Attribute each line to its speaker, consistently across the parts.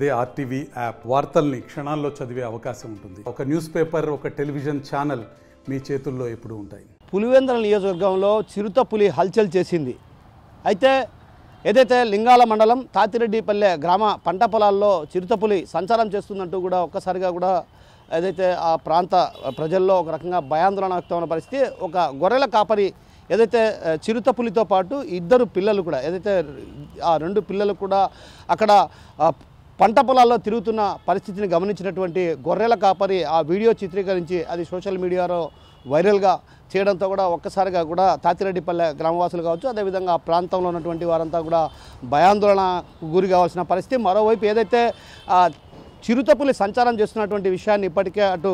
Speaker 1: అదే RTV app వార్తల్ని క్షణాల్లో చదివే అవకాశం ఉంటుంది. ఒక న్యూస్ పేపర్, ఒక టెలివిజన్ ఛానల్ మీ చేతుల్లో ఎప్పుడూ ఉంటాయి.
Speaker 2: పులివెందుల నియోజకవర్గంలో చిరుతపులి హల్చల్ చేసింది. అయితే ఏదైతే లింగాల మండలం తాతిరెడ్డిపల్లె గ్రామ పంట పొలాల్లో చిరుతపులి సంచారం చేస్తుందంటూ కూడా ఒక్కసారిగా కూడా ఏదైతే ఆ ప్రాంత ప్రజల్లో ఒక రకంగా భయాందోళన వ్యక్తమైన పరిస్థితి. ఒక గొర్రెల కాపరి ఏదైతే చిరుతపులితో పాటు ఇద్దరు పిల్లలు కూడా ఏదైతే ఆ రెండు పిల్లలు కూడా అక్కడ పంట పొలాల్లో తిరుగుతున్న పరిస్థితిని గమనించినటువంటి గొర్రెల కాపరి ఆ వీడియో చిత్రీకరించి అది సోషల్ మీడియాలో వైరల్గా చేయడంతో కూడా ఒక్కసారిగా కూడా తాతిరెడ్డిపల్లె గ్రామవాసులు కావచ్చు, అదేవిధంగా ఆ ప్రాంతంలో ఉన్నటువంటి వారంతా కూడా భయాందోళనకు గురి కావాల్సిన పరిస్థితి. మరోవైపు ఏదైతే చిరుతపులి సంచారం చేస్తున్నటువంటి విషయాన్ని ఇప్పటికే అటు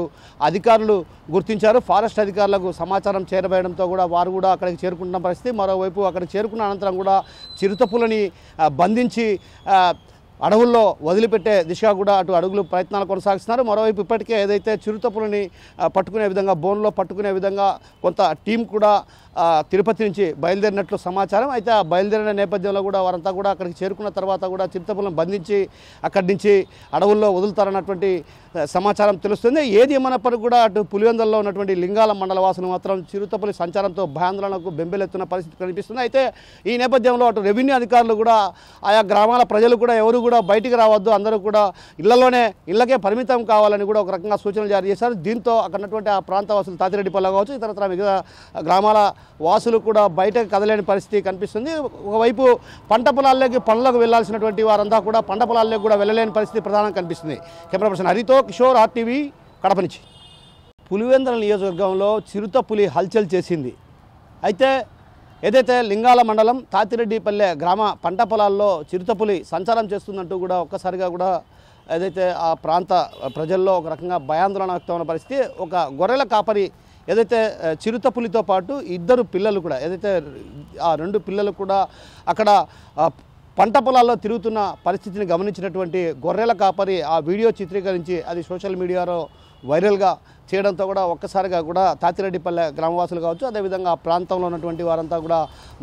Speaker 2: అధికారులు గుర్తించారు. ఫారెస్ట్ అధికారులకు సమాచారం చేరవేయడంతో కూడా వారు కూడా అక్కడికి చేరుకుంటున్న పరిస్థితి. మరోవైపు అక్కడికి చేరుకున్న అనంతరం కూడా చిరుతపులిని బంధించి అడవుల్లో వదిలిపెట్టే దిశగా కూడా అటు అడుగులు ప్రయత్నాలు కొనసాగిస్తున్నారు. మరోవైపు ఇప్పటికే ఏదైతే చిరుతపులిని పట్టుకునే విధంగా బోన్లో పట్టుకునే విధంగా కొంత టీం కూడా తిరుపతి నుంచి బయలుదేరినట్లు సమాచారం. అయితే ఆ బయలుదేరిన నేపథ్యంలో కూడా వారంతా కూడా అక్కడికి చేరుకున్న తర్వాత కూడా చిరుతపులను బంధించి అక్కడి నుంచి అడవుల్లో వదులుతారన్నటువంటి సమాచారం తెలుస్తుంది. ఏది ఏమన్నప్పటికీ కూడా అటు పులివెందులలో ఉన్నటువంటి లింగాల మండల వాసులు మాత్రం చిరుతపులి సంచారంతో భయాందోళనకు బెంబేలెత్తున్న పరిస్థితి కనిపిస్తుంది. అయితే ఈ నేపథ్యంలో అటు రెవెన్యూ అధికారులు కూడా ఆయా గ్రామాల ప్రజలు కూడా ఎవరు కూడా బయటికి రావద్దు, అందరూ కూడా ఇళ్లకే పరిమితం కావాలని కూడా ఒక రకంగా సూచనలు జారీ చేశారు. దీంతో అక్కడ ఉన్నటువంటి ఆ ప్రాంత వాసులు తాతిరెడ్డిపల్లె కావచ్చు, ఇతరత్ర మిగతా గ్రామాల వాసులు కూడా బయటకు కదలేని పరిస్థితి కనిపిస్తుంది. ఒకవైపు పంట పొలాల్లోకి పనులకు వెళ్లాల్సినటువంటి వారంతా కూడా పంట పొలాల్లోకి కూడా వెళ్ళలేని పరిస్థితి ప్రధానంగా కనిపిస్తుంది. కెమెరా పర్సన్ హరితో కిషోర్, ఆర్టీవీ, కడప నుంచి. పులివెందుల నియోజకవర్గంలో చిరుతపులి హల్చల్ చేసింది. అయితే ఏదైతే లింగాల మండలం తాతిరెడ్డిపల్లె గ్రామ పంట పొలాల్లో చిరుతపులి సంచారం చేస్తుందంటూ కూడా ఒక్కసారిగా కూడా ఏదైతే ఆ ప్రాంత ప్రజల్లో ఒక రకంగా భయాందోళన వ్యక్తమైన పరిస్థితి. ఒక గొర్రెల కాపరి ఏదైతే చిరుతపులితో పాటు ఇద్దరు పిల్లలు కూడా ఏదైతే ఆ రెండు పిల్లలు కూడా అక్కడ పంట పొలాల్లో తిరుగుతున్న పరిస్థితిని గమనించినటువంటి గొర్రెల కాపరి ఆ వీడియో చిత్రీకరించి అది సోషల్ మీడియాలో వైరల్గా చేయడంతో కూడా ఒక్కసారిగా కూడా తాతిరెడ్డిపల్లె గ్రామవాసులు కావచ్చు, అదేవిధంగా ఆ ప్రాంతంలో ఉన్నటువంటి వారంతా కూడా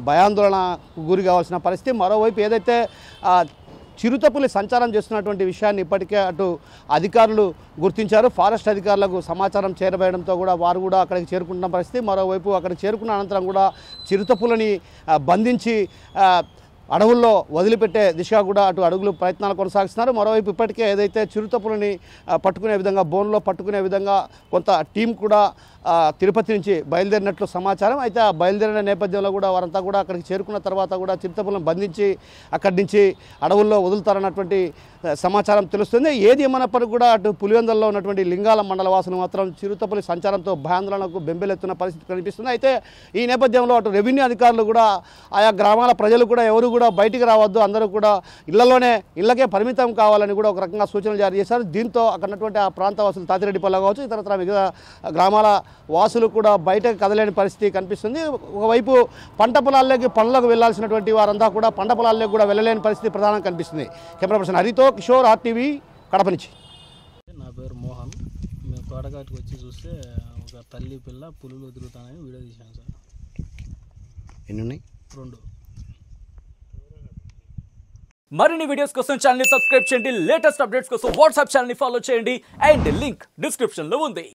Speaker 2: భయాందోళనకు గురి కావాల్సిన పరిస్థితి. మరోవైపు ఏదైతే చిరుతపులి సంచారం చేస్తున్నటువంటి విషయాన్ని ఇప్పటికే అటు అధికారులు గుర్తించారు. ఫారెస్ట్ అధికారులకు సమాచారం చేరవేయడంతో కూడా వారు కూడా అక్కడికి చేరుకుంటున్న పరిస్థితి. మరోవైపు అక్కడికి చేరుకున్న అనంతరం కూడా చిరుతపులిని బంధించి అడవుల్లో వదిలిపెట్టే దిశగా కూడా అటు అడుగులు ప్రయత్నాలు కొనసాగిస్తున్నారు. మరోవైపు ఇప్పటికే ఏదైతే చిరుతపులిని పట్టుకునే విధంగా బోన్లో పట్టుకునే విధంగా కొంత టీం కూడా తిరుపతి నుంచి బయలుదేరినట్లు సమాచారం. అయితే ఆ బయలుదేరిన నేపథ్యంలో కూడా వారంతా కూడా అక్కడికి చేరుకున్న తర్వాత కూడా చిరుతపులను బంధించి అక్కడి నుంచి అడవుల్లో వదులుతారన్నటువంటి సమాచారం తెలుస్తుంది. ఏది ఏమన్నప్పటికీ కూడా అటు పులివెందులలో ఉన్నటువంటి లింగాల మండల వాసులు మాత్రం చిరుతపులి సంచారంతో భయాందోళనకు బెంబేలెత్తున్న పరిస్థితి కనిపిస్తుంది. అయితే ఈ నేపథ్యంలో అటు రెవెన్యూ అధికారులు కూడా ఆయా గ్రామాల ప్రజలు కూడా ఎవరు కూడా బయటికి రావద్దు, అందరూ కూడా ఇళ్లకే పరిమితం కావాలని కూడా ఒక రకంగా సూచనలు జారీ చేశారు. దీంతో అక్కడ ఉన్నటువంటి ఆ ప్రాంత వాసులు తాతిరెడ్డిపల్లె కావచ్చు, ఇతరత్ర మిగతా గ్రామాల వాసులు కూడా బయటకు కదలేని పరిస్థితి కనిపిస్తుంది. ఒకవైపు పంట పొలాల్లోకి పనులకు వెళ్లాల్సినటువంటి వారంతా కూడా పంట పొలాల్లోకి కూడా వెళ్ళలేని పరిస్థితి ప్రధానంగా కనిపిస్తుంది. కెమెరా పర్సన్ హరితో కిషోర్, ఆర్టీవీ, కడప నుంచి.
Speaker 3: నా పేరు మోహన్. మేము తోటగాటికి వచ్చి చూస్తే ఒక తల్లి పిల్ల పులులు తిరుగుతానని వీడియో తీశాను సార్.
Speaker 2: ఎన్ని ఉన్నాయి?
Speaker 3: 2.
Speaker 4: మరిన్ని వీడియోస్ కోసం ఛానల్ ని సబ్స్క్రైబ్ చేయండి. లేటెస్ట్ అప్డేట్స్ కోసం వాట్సాప్ ఛానల్ ని ఫాలో చేయండి. అండ్ లింక్ డిస్క్రిప్షన్ లో ఉంది.